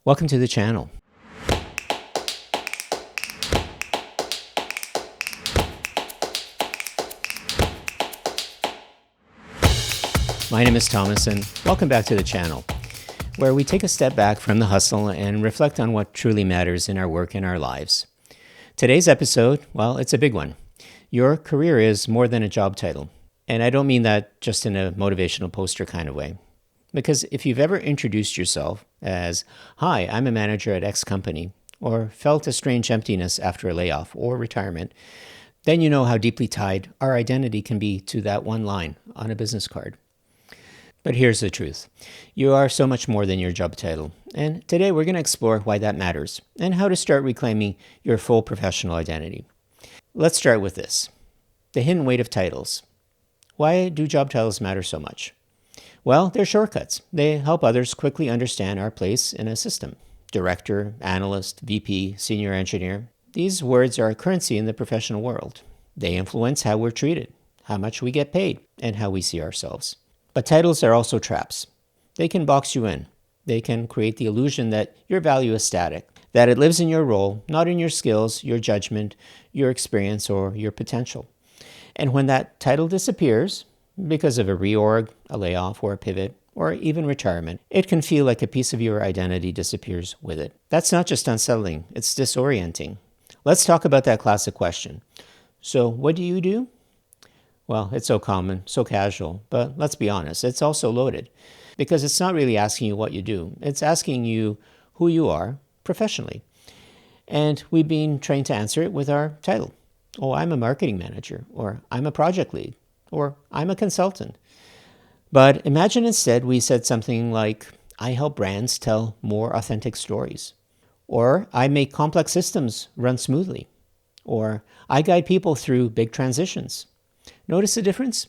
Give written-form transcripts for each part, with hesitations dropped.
Welcome to the channel. My name is Thomas and welcome back to the channel, where we take a step back from the hustle and reflect on what truly matters in our work and our lives. Today's episode, well, it's a big one. Your career is more than a job title. And I don't mean that just in a motivational poster kind of way. Because if you've ever introduced yourself as, "Hi, I'm a manager at X company," or felt a strange emptiness after a layoff or retirement, then you know how deeply tied our identity can be to that one line on a business card. But here's the truth. You are so much more than your job title. And today we're going to explore why that matters and how to start reclaiming your full professional identity. Let's start with this. The hidden weight of titles. Why do job titles matter so much? Well, they're shortcuts. They help others quickly understand our place in a system. Director, analyst, VP, senior engineer. These words are currency in the professional world. They influence how we're treated, how much we get paid, and how we see ourselves. But titles are also traps. They can box you in. They can create the illusion that your value is static, that it lives in your role, not in your skills, your judgment, your experience, or your potential. And when that title disappears, because of a reorg, a layoff, or a pivot, or even retirement, it can feel like a piece of your identity disappears with it. That's not just unsettling, it's disorienting. Let's talk about that classic question. So what do you do? Well, it's so common, so casual, but let's be honest, it's also loaded. Because it's not really asking you what you do, it's asking you who you are professionally. And we've been trained to answer it with our title. Oh, I'm a marketing manager, or I'm a project lead, or I'm a consultant. But imagine instead we said something like, I help brands tell more authentic stories. Or I make complex systems run smoothly. Or I guide people through big transitions. Notice the difference?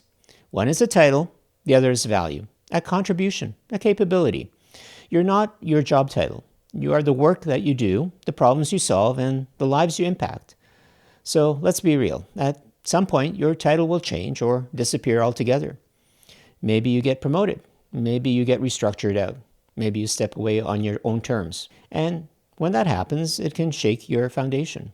One is a title, the other is value, a contribution, a capability. You're not your job title. You are the work that you do, the problems you solve, and the lives you impact. So let's be real. At some point, your title will change or disappear altogether. Maybe you get promoted. Maybe you get restructured out. Maybe you step away on your own terms. And when that happens, it can shake your foundation.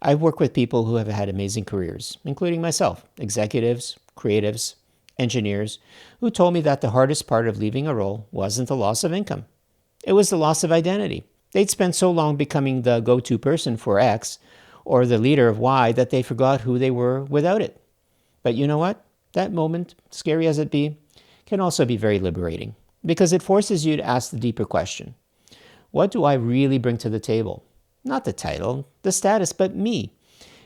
I've worked with people who have had amazing careers, including myself, executives, creatives, engineers, who told me that the hardest part of leaving a role wasn't the loss of income. It was the loss of identity. They'd spent so long becoming the go-to person for X or the leader of Y that they forgot who they were without it. But you know what? That moment, scary as it be, can also be very liberating because it forces you to ask the deeper question. What do I really bring to the table? Not the title, the status, but me.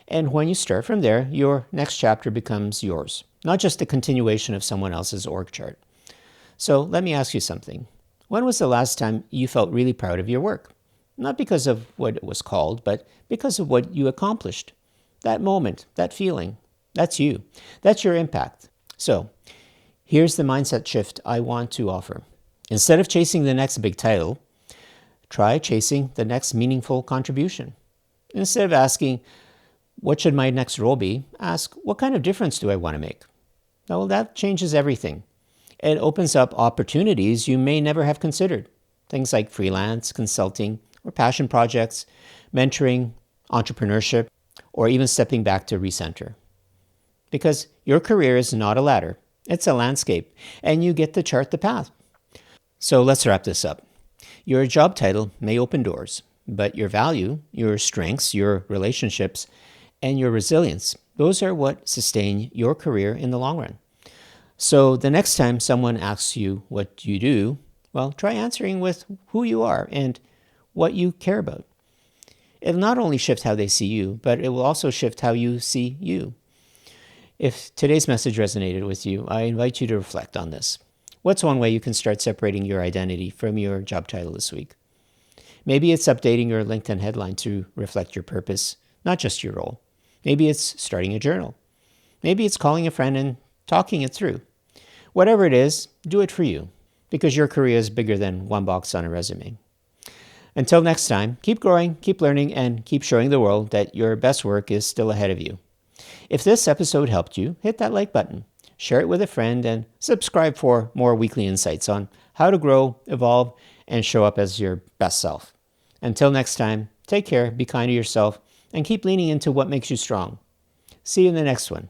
And when you start from there, your next chapter becomes yours, not just a continuation of someone else's org chart. So let me ask you something. When was the last time you felt really proud of your work? Not because of what it was called, but because of what you accomplished. That moment, that feeling, that's you. That's your impact. So here's the mindset shift I want to offer. Instead of chasing the next big title, try chasing the next meaningful contribution. Instead of asking, what should my next role be? Ask, what kind of difference do I want to make? Well, that changes everything. It opens up opportunities you may never have considered. Things like freelance, consulting, or passion projects, mentoring, entrepreneurship, or even stepping back to recenter. Because your career is not a ladder, it's a landscape, and you get to chart the path. So let's wrap this up. Your job title may open doors, but your value, your strengths, your relationships, and your resilience, those are what sustain your career in the long run. So the next time someone asks you what you do, well, try answering with who you are and what you care about. It'll not only shift how they see you, but it will also shift how you see you. If today's message resonated with you, I invite you to reflect on this. What's one way you can start separating your identity from your job title this week? Maybe it's updating your LinkedIn headline to reflect your purpose, not just your role. Maybe it's starting a journal. Maybe it's calling a friend and talking it through. Whatever it is, do it for you, because your career is bigger than one box on a resume. Until next time, keep growing, keep learning, and keep showing the world that your best work is still ahead of you. If this episode helped you, hit that like button, share it with a friend, and subscribe for more weekly insights on how to grow, evolve, and show up as your best self. Until next time, take care, be kind to yourself, and keep leaning into what makes you strong. See you in the next one.